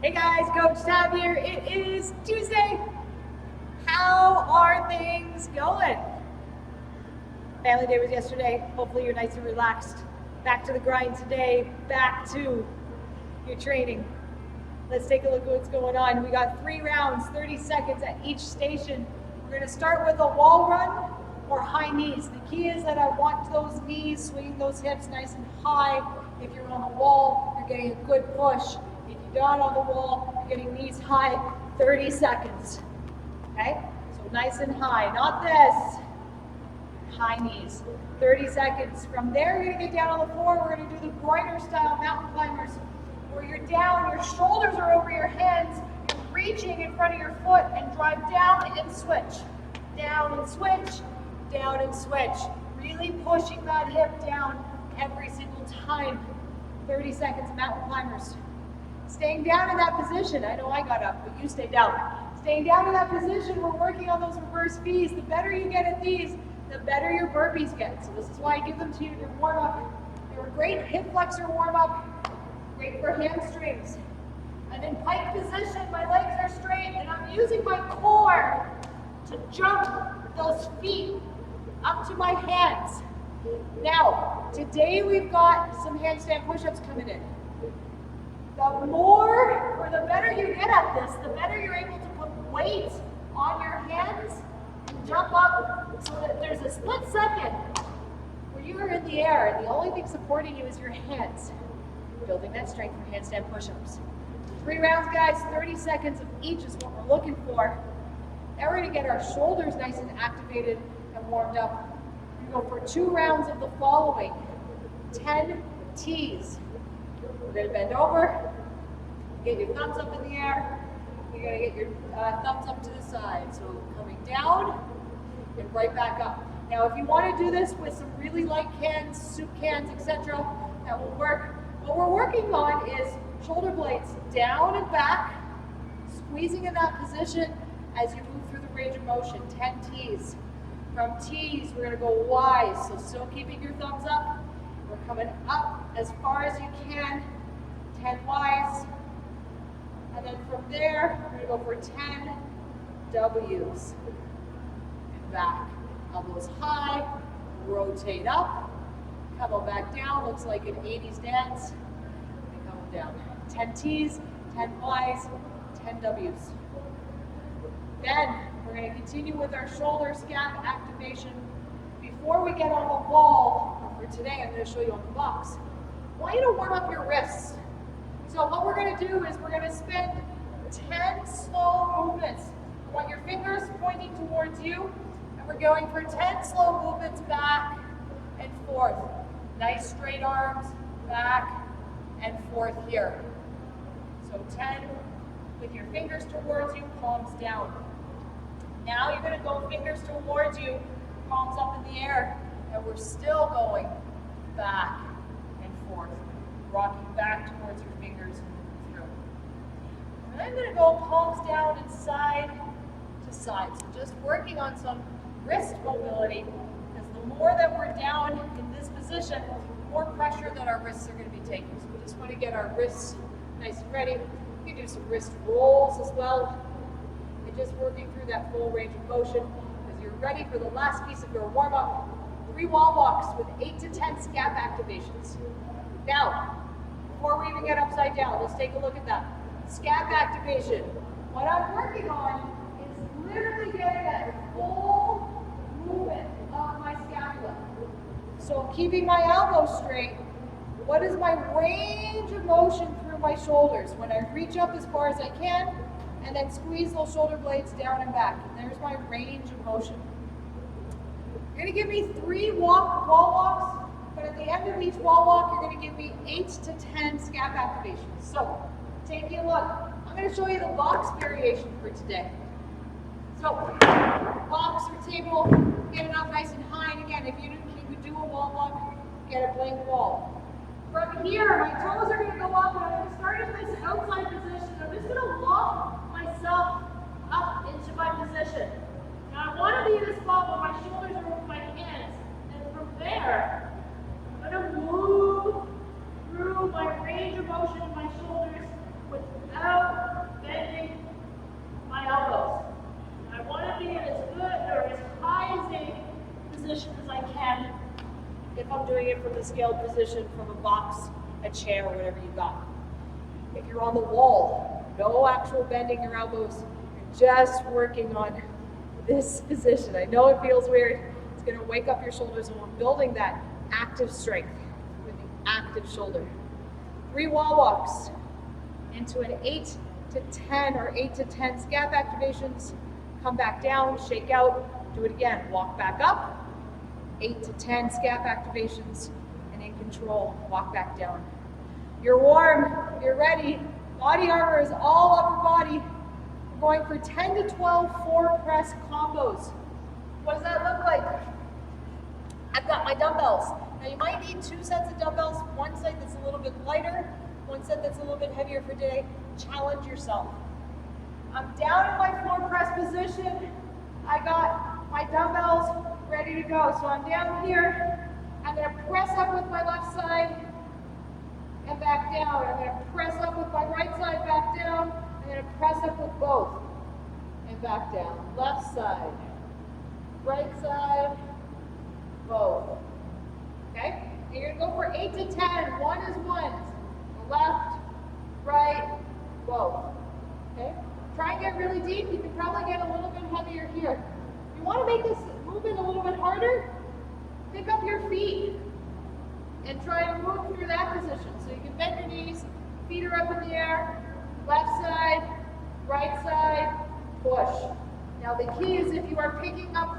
Hey guys, Coach Tab here. It is Tuesday. How are things going? Family day was yesterday. Hopefully you're nice and relaxed. Back to the grind today. Back to your training. Let's take a look at what's going on. We got 3 rounds, 30 seconds at each station. We're going to start with a wall run or high knees. The key is that I want those knees, swinging those hips nice and high. If you're on the wall, you're getting a good push. If you're not on the wall, you're getting knees high, 30 seconds. Okay? So nice and high, not this. High knees, 30 seconds. From there, you're gonna get down on the floor. We're gonna do the groiner style mountain climbers, where you're down, your shoulders are over your hands, you're reaching in front of your foot and drive down and switch. Down and switch, down and switch. Really pushing that hip down every single time. 30 seconds, mountain climbers. Staying down in that position. I know I got up, but you stay down. Staying down in that position, we're working on those reverse V's. The better you get at these, the better your burpees get. So this is why I give them to you in your warm-up. They're a great hip flexor warm-up, great for hamstrings. And in pike position, my legs are straight, and I'm using my core to jump those feet up to my hands. Now, today we've got some handstand push-ups coming in. The more, or the better you get at this, the better you're able to put weight on your hands and jump up so that there's a split second where you are in the air and the only thing supporting you is your hands. Building that strength for handstand push-ups. 3 rounds, guys, 30 seconds of each is what we're looking for. Now we're gonna get our shoulders nice and activated and warmed up. We're gonna go for 2 rounds of the following. 10 T's. We're gonna bend over, get your thumbs up in the air. You're gonna get your thumbs up to the side. So coming down and right back up. Now if you wanna do this with some really light cans, soup cans, etc., that will work. What we're working on is shoulder blades down and back, squeezing in that position as you move through the range of motion. 10 T's. From T's, we're gonna go Y's. So still keeping your thumbs up. We're coming up as far as you can. 10 Y's. And then from there, we're gonna go for 10 W's. And back. Elbows high, rotate up, come on back down. Looks like an 80s dance. And come down. 10 T's, 10 Y's, 10 W's. Then we're going to continue with our shoulder scap activation. Before we get on the wall, for today I'm going to show you on the box. I want you to warm up your wrists. So what we're going to do is we're going to spend 10 slow movements. I want your fingers pointing towards you, and we're going for 10 slow movements back and forth. Nice straight arms, back and forth here. So 10 with your fingers towards you, palms down. Now you're going to go fingers towards you, palms up in the air, and we're still going back and forth, rocking back towards your fingers and through. And I'm going to go palms down and side to side. So just working on some wrist mobility, because the more that we're down in this position, the more pressure that our wrists are going to be taking. So we just want to get our wrists nice and ready. You can do some wrist rolls as well. And just working through that full range of motion as you're ready for the last piece of your warm-up. 3 wall walks with 8 to 10 scap activations. Now, before we even get upside down, let's take a look at that. Scap activation. What I'm working on is literally getting that full movement of my scapula. So keeping my elbow straight, what is my range of motion through my shoulders? When I reach up as far as I can, and then squeeze those shoulder blades down and back. And there's my range of motion. You're gonna give me 3 wall walks, but at the end of each wall walk, you're gonna give me 8 to 10 scap activations. So, taking a look, I'm gonna show you the box variation for today. So, box or table, get it up nice and high. And again, if you could do a wall walk, get a blank wall. From here, my toes are gonna go up, and I'm gonna start in this outside position. I'm just gonna lock myself up into my position. Now I want to be in a spot where my shoulders are over my hands, and from there, I'm going to move through my range of motion in my shoulders without it from the scaled position, from a box, a chair, whatever you got. If you're on the wall, no actual bending your elbows. You're just working on this position. I know it feels weird. It's going to wake up your shoulders, and we're building that active strength with the active shoulder. 3 wall walks into an 8 to 10 or 8 to 10 scap activations. Come back down, shake out, do it again. Walk back up, 8 to 10 scap activations, and in control, walk back down. You're warm, you're ready. Body armor is all upper body. We're going for 10 to 12 floor press combos. What does that look like? I've got my dumbbells. Now you might need 2 sets of dumbbells, one set that's a little bit lighter, one set that's a little bit heavier for today. Challenge yourself. I'm down in my floor press position. I got my dumbbells ready to go. So I'm down here. I'm going to press up with my left side and back down. I'm going to press up with my right side, back down. I'm going to press up with both and back down. Left side, right side, both. Okay? And you're going to go for 8 to 10. One is ones. Left, right, both. Okay? Try and get really deep. You can probably get a little bit heavier here. If you want to make this movement a little bit harder, pick up your feet and try and move through that position. So you can bend your knees, feet are up in the air, left side, right side, push. Now the key is if you are picking up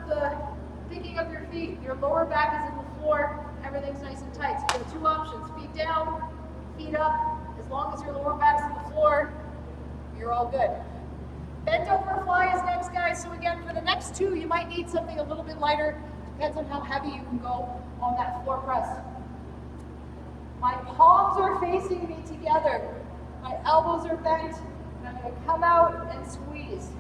your feet, your lower back is in the floor, everything's nice and tight. So you have 2 options, feet down, feet up. As long as your lower back's in the floor, you're all good. Bent over fly is next, guys. So again, for the next 2, you might need something a little bit lighter. Depends on how heavy you can go on that floor press. My palms are facing me together. My elbows are bent. And I'm going to come out and squeeze.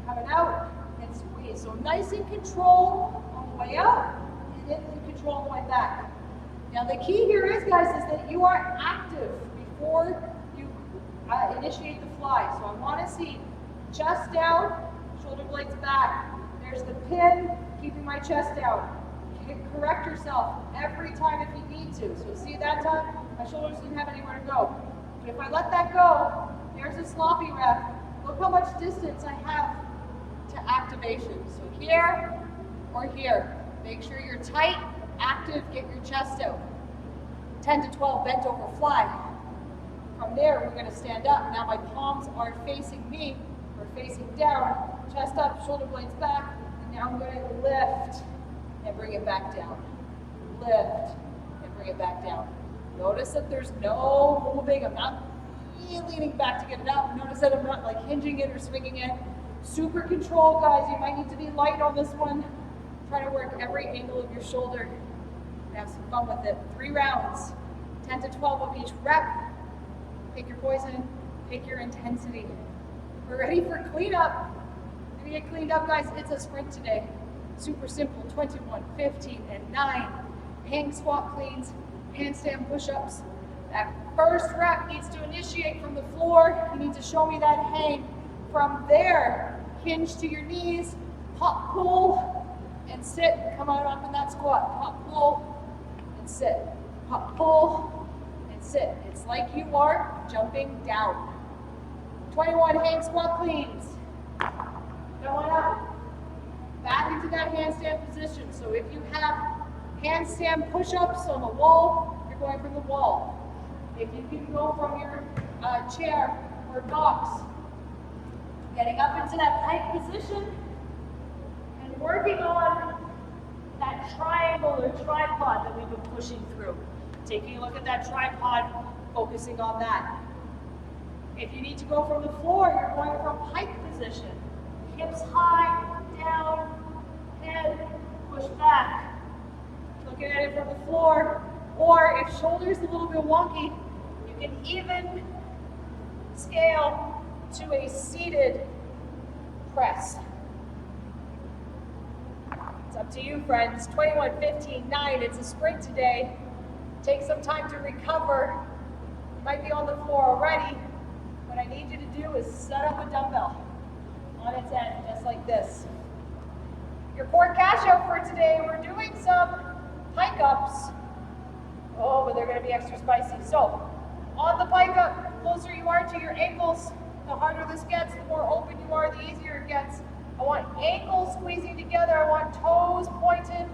Coming out and squeeze. So nice and control on the way out, and in control on the way back. Now the key here is, guys, is that you are active before you initiate the fly. So I want to see chest down, shoulder blades back. There's the pin, keeping my chest down. You can correct yourself every time if you need to. So see that time, my shoulders didn't have anywhere to go. But if I let that go, there's a sloppy rep. Look how much distance I have to activation. So here or here. Make sure you're tight, active, get your chest out. 10 to 12 bent over fly. From there, we're going to stand up. Now my palms are facing me. We're facing down, chest up, shoulder blades back. And now I'm going to lift and bring it back down. Lift and bring it back down. Notice that there's no moving. I'm not leaning back to get it up. Notice that I'm not like hinging it or swinging it. Super control, guys. You might need to be light on this one. Try to work every angle of your shoulder and have some fun with it. 3 rounds, 10 to 12 of each rep. Pick your poison, pick your intensity. We're ready for cleanup. When you get cleaned up, guys, it's a sprint today. Super simple, 21, 15, and 9. Hang squat cleans, handstand push-ups. That first rep needs to initiate from the floor. You need to show me that hang. From there, hinge to your knees, pop, pull, and sit. Come out up in that squat. Pop, pull, and sit. Pop, pull, and sit. It's like you are jumping down. 21 hang squat cleans. Going up. Back into that handstand position. So if you have handstand push-ups on the wall, you're going from the wall. If you can go from your chair or box, getting up into that pike position and working on that triangle or tripod that we've been pushing through. Taking a look at that tripod, focusing on that. If you need to go from the floor, you're going from pike position. Hips high, down, head, push back. Looking at it from the floor, or if shoulder's a little bit wonky, you can even scale to a seated press. It's up to you, friends. 21, 15, 9. It's a sprint today. Take some time to recover. You might be on the floor already. What I need you to do is set up a dumbbell on its end, just like this. Your core cash out for today, we're doing some pike ups gonna be extra spicy. So, on the bike up, the closer you are to your ankles, the harder this gets, the more open you are, the easier it gets. I want ankles squeezing together, I want toes pointed,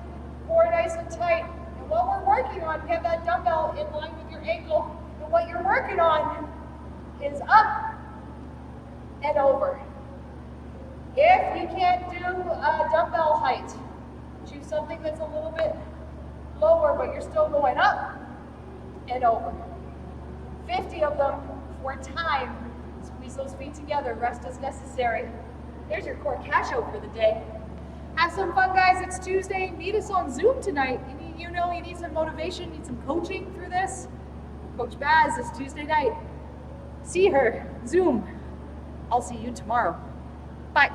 core nice and tight. And what we're working on, we have that dumbbell in line with your ankle, and what you're working on is up and over. If you can't do a dumbbell height, choose something that's a little bit lower, but you're still going up and over. 50 of them for time. Squeeze those feet together, rest as necessary. There's your core cash out for the day. Have some fun, guys. It's Tuesday. Meet us on Zoom tonight. You need some motivation, need some coaching through this. Coach Baz is Tuesday night. See her, Zoom. I'll see you tomorrow. Bye.